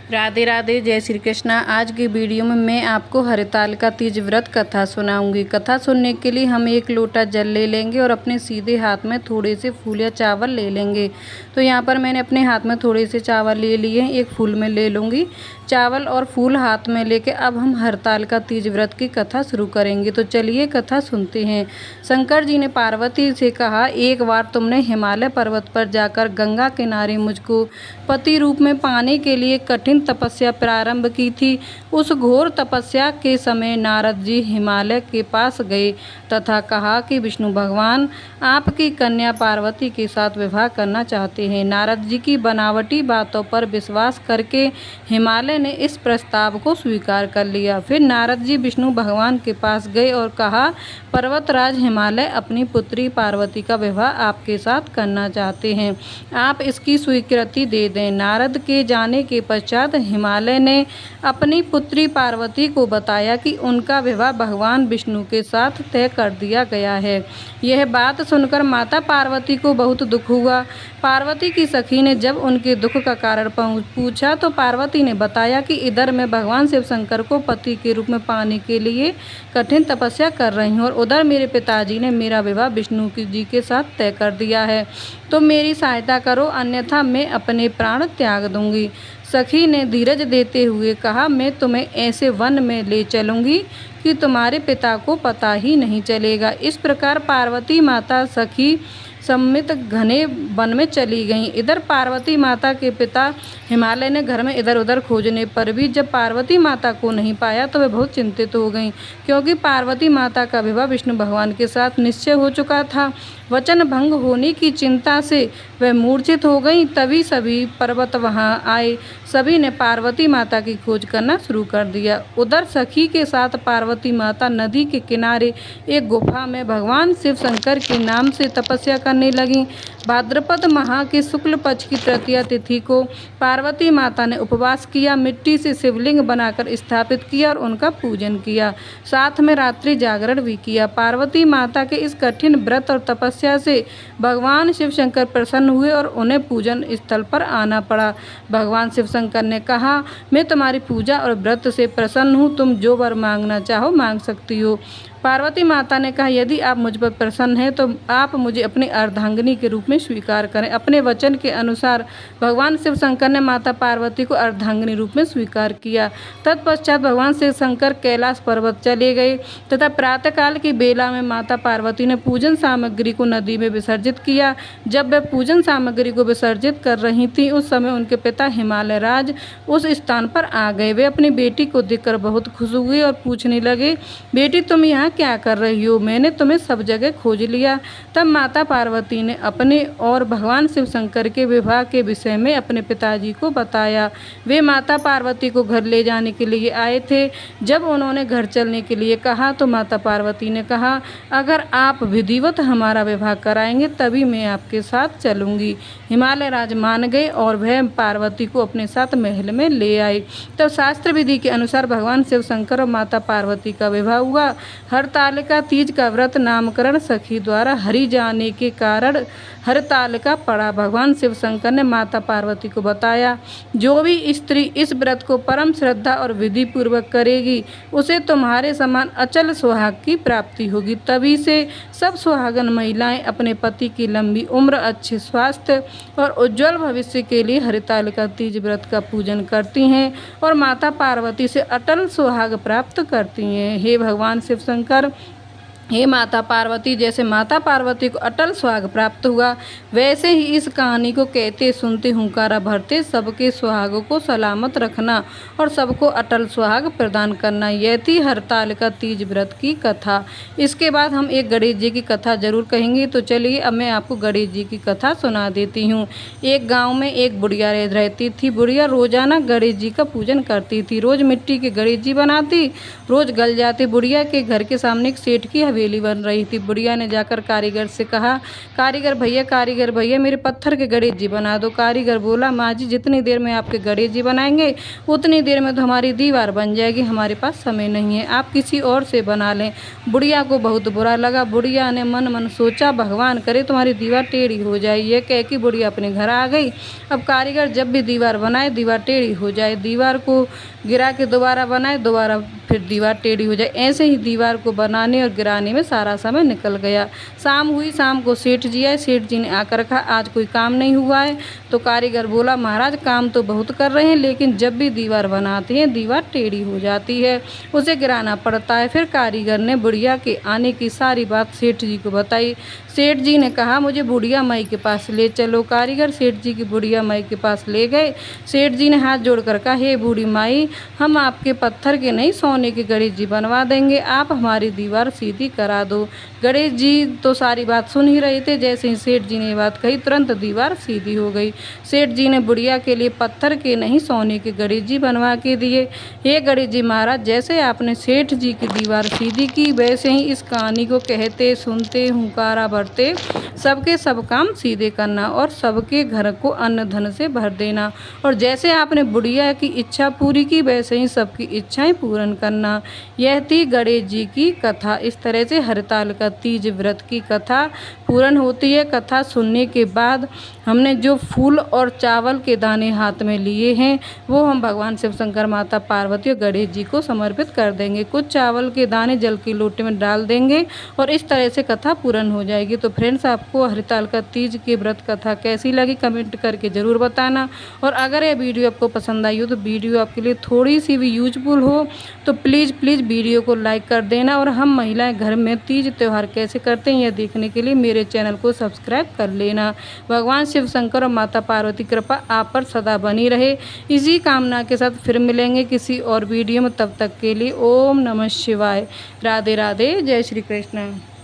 राधे राधे, जय श्री कृष्णा। आज की वीडियो में मैं आपको हरितालिका तीज व्रत कथा सुनाऊंगी। कथा सुनने के लिए हम एक लोटा जल ले लेंगे और अपने सीधे हाथ में थोड़े से फूल या चावल ले लेंगे। तो यहाँ पर मैंने अपने हाथ में थोड़े से चावल ले लिए हैं, एक फूल में ले लूँगी। चावल और फूल हाथ में लेके अब हम हरितालिका तीज व्रत की कथा शुरू करेंगे। तो चलिए कथा सुनते हैं। शंकर जी ने पार्वती से कहा, एक बार तुमने हिमालय पर्वत पर जाकर गंगा किनारे मुझको पति रूप में पाने के लिए कठिन तपस्या प्रारंभ की थी। उस घोर तपस्या के समय नारद जी हिमालय के पास गए तथा कहा कि विष्णु भगवान आपकी कन्या पार्वती के साथ विवाह करना चाहते हैं। नारद जी की बनावटी बातों पर विश्वास करके हिमालय ने इस प्रस्ताव को स्वीकार कर लिया। फिर नारद जी विष्णु भगवान के पास गए और कहा, पर्वतराज हिमालय अपनी पुत्री पार्वती का विवाह आपके साथ करना चाहते हैं, आप इसकी स्वीकृति दे दें। नारद के जाने के पश्चात हिमालय ने अपनी पुत्री पार्वती को बताया कि उनका विवाह भगवान विष्णु के साथ तय कर दिया गया है। यह बात सुनकर माता पार्वती को बहुत दुख हुआ। पार्वती की सखी ने जब उनके दुख का कारण पूछा तो पार्वती ने बताया कि इधर मैं भगवान शिव शंकर को पति के रूप में पाने के लिए कठिन तपस्या कर रही हूँ और उधर मेरे पिताजी ने मेरा विवाह विष्णु जी के साथ तय कर दिया है। तो मेरी सहायता करो, अन्यथा मैं अपने प्राण त्याग दूंगी। सखी ने धीरज देते हुए कहा, मैं तुम्हें ऐसे वन में ले चलूंगी कि तुम्हारे पिता को पता ही नहीं चलेगा। इस प्रकार पार्वती माता सखी समेत घने वन में चली गईं। इधर पार्वती माता के पिता हिमालय ने घर में इधर उधर खोजने पर भी जब पार्वती माता को नहीं पाया तो वे बहुत चिंतित हो गईं, क्योंकि पार्वती माता का विवाह विष्णु भगवान के साथ निश्चय हो चुका था। वचन भंग होने की चिंता से वह मूर्छित हो गईं। तभी सभी पर्वत वहां आए। सभी ने पार्वती माता की खोज करना शुरू कर दिया। उधर सखी के साथ पार्वती माता नदी के किनारे एक गुफा में भगवान शिव शंकर के नाम से तपस्या करने लगीं। भाद्रपद माह के शुक्ल पक्ष की तृतीया तिथि को पार्वती माता ने उपवास किया, मिट्टी से शिवलिंग बनाकर स्थापित किया और उनका पूजन किया। साथ में रात्रि जागरण भी किया। पार्वती माता के इस कठिन व्रत और तपस्या से भगवान शिव शंकर प्रसन्न हुए और उन्हें पूजन स्थल पर आना पड़ा। भगवान शिव शंकर ने कहा, मैं तुम्हारी पूजा और व्रत से प्रसन्न हूँ, तुम जो वर मांगना चाहो मांग सकती हो। पार्वती माता ने कहा, यदि आप मुझ पर प्रसन्न हैं तो आप मुझे अपनी अर्धांगिनी के रूप में स्वीकार करें। अपने वचन के अनुसार भगवान शिव शंकर ने माता पार्वती को अर्धांगिनी रूप में स्वीकार किया। तत्पश्चात भगवान शिव शंकर कैलाश पर्वत चले गए तथा प्रातःकाल की बेला में माता पार्वती ने पूजन सामग्री को नदी में विसर्जित किया। जब वे पूजन सामग्री को विसर्जित कर रही थी उस समय उनके पिता हिमालय राज उस स्थान पर आ गए। वे अपनी बेटी को देखकर बहुत खुश हुए और पूछने लगे, बेटी तुम यहाँ क्या कर रही हो? मैंने तुम्हें सब जगह खोज लिया। तब माता पार्वती ने अपने और भगवान शिव शंकर के विवाह के विषय में अपने पिताजी को बताया। वे माता पार्वती को घर ले जाने के लिए आए थे। जब उन्होंने घर चलने के लिए कहा तो माता पार्वती ने कहा, अगर आप विधिवत हमारा विवाह कराएंगे तभी मैं आपके साथ चलूंगी। हिमालय राज मान गए और वह पार्वती को अपने साथ महल में ले आए। तब शास्त्र विधि के अनुसार भगवान शिव शंकर और माता पार्वती का विवाह हुआ। हरितालिका तीज का व्रत नामकरण सखी द्वारा हरि जाने के कारण हरितालिका पड़ा। भगवान शिव शंकर ने माता पार्वती को बताया, जो भी स्त्री इस व्रत को परम श्रद्धा और विधि पूर्वक करेगी उसे तुम्हारे समान अचल सुहाग की प्राप्ति होगी। तभी से सब सुहागन महिलाएं अपने पति की लंबी उम्र, अच्छे स्वास्थ्य और उज्जवल भविष्य के लिए हरितालिका तीज व्रत का पूजन करती हैं और माता पार्वती से अटल सुहाग प्राप्त करती हैं। हे भगवान शिव शंकर, हे माता पार्वती, जैसे माता पार्वती को अटल सुहाग प्राप्त हुआ वैसे ही इस कहानी को कहते सुनते हुंकारा भरते सबके सुहागों को सलामत रखना और सबको अटल सुहाग प्रदान करना। यह थी हरितालिका तीज व्रत की कथा। इसके बाद हम एक गणेश जी की कथा जरूर कहेंगे। तो चलिए अब मैं आपको गणेश जी की कथा सुना देती हूँ। एक गाँव में एक बुढ़िया रहती थी। बुढ़िया रोजाना गणेश जी का पूजन करती थी। रोज मिट्टी के गणेश जी बनाती, रोज गल जाते। बुढ़िया के घर के सामने एक सेठ की हवेली बन रही थी। बुढ़िया ने जाकर कारीगर से कहा, कारीगर भैया मेरे पत्थर के गणेश जी बना दो। कारीगर बोला, माँ जी जितनी देर में आपके गणेश जी बनाएंगे उतनी देर में तो हमारी दीवार बन जाएगी, हमारे पास समय नहीं है, आप किसी और से बना लें। बुढ़िया को बहुत बुरा लगा। बुढ़िया ने मन मन सोचा, भगवान करे तुम्हारी दीवार टेढ़ी हो जाए। ये कह के बुढ़िया अपने घर आ गई। अब कारीगर जब भी दीवार बनाए दीवार टेढ़ी हो जाए, दीवार को गिरा के दोबारा बनाए, दोबारा फिर दीवार टेढ़ी हो जाए। ऐसे ही दीवार को बनाने और गिराने में सारा समय निकल गया। शाम हुई, शाम को सेठ जी आए। सेठ जी ने आकर कहा, आज कोई काम नहीं हुआ है। तो कारीगर बोला, महाराज काम तो बहुत कर रहे हैं, लेकिन जब भी दीवार बनाते हैं दीवार टेढ़ी हो जाती है, उसे गिराना पड़ता है। फिर कारीगर ने बुढ़िया के आने की सारी बात सेठ जी को बताई। सेठ जी ने कहा, मुझे बुढ़िया माई के पास ले चलो। कारीगर सेठ जी की बुढ़िया माई के पास ले गए। सेठ जी ने हाथ जोड़कर कहा, हे बूढ़ी माई, हम आपके पत्थर के नहीं सोने के गणेश जी बनवा देंगे, आप हमारी दीवार सीधी करा दो। गणेश जी तो सारी बात सुन ही रहे थे। जैसे ही सेठ जी ने ये बात कही तुरंत दीवार सीधी हो गई। सेठ जी ने बुढ़िया के लिए पत्थर के नहीं सोने के गणेश जी बनवा के दिए। हे गणेश जी महाराज, जैसे आपने सेठ जी की दीवार सीधी की, वैसे ही इस कहानी को कहते सुनते हुंकारा भरते सबके सब काम सीधे करना और सबके घर को अन्न धन से भर देना। और जैसे आपने बुढ़िया की इच्छा पूरी की, वैसे ही सबकी इच्छाएं पूर्ण करना। यह थी गणेश जी की कथा। इस तरह से हरतालिका तीज व्रत की कथा पूर्ण होती है। कथा सुनने के बाद हमने जो फूल और चावल के दाने हाथ में लिए हैं वो हम भगवान शिव शंकर, माता पार्वती और गणेश जी को समर्पित कर देंगे। कुछ चावल के दाने जल की लोटे में डाल देंगे और इस तरह से कथा पूर्ण हो जाएगी। तो फ्रेंड्स, आपको हरतालिका तीज की व्रत कथा कैसी लगी कमेंट करके ज़रूर बताना। और अगर यह वीडियो आपको पसंद आई हो, तो वीडियो आपके लिए थोड़ी सी भी यूजफुल हो तो प्लीज़ वीडियो को लाइक कर देना। और हम महिलाएं घर में तीज त्यौहार कैसे करते हैं यह देखने के लिए मेरे चैनल को सब्सक्राइब कर लेना। भगवान शिव शंकर और माता पार्वती कृपा आप पर सदा बनी रहे, इसी कामना के साथ फिर मिलेंगे किसी और वीडियो में। तब तक के लिए ओम नमः शिवाय। राधे राधे, जय श्री कृष्ण।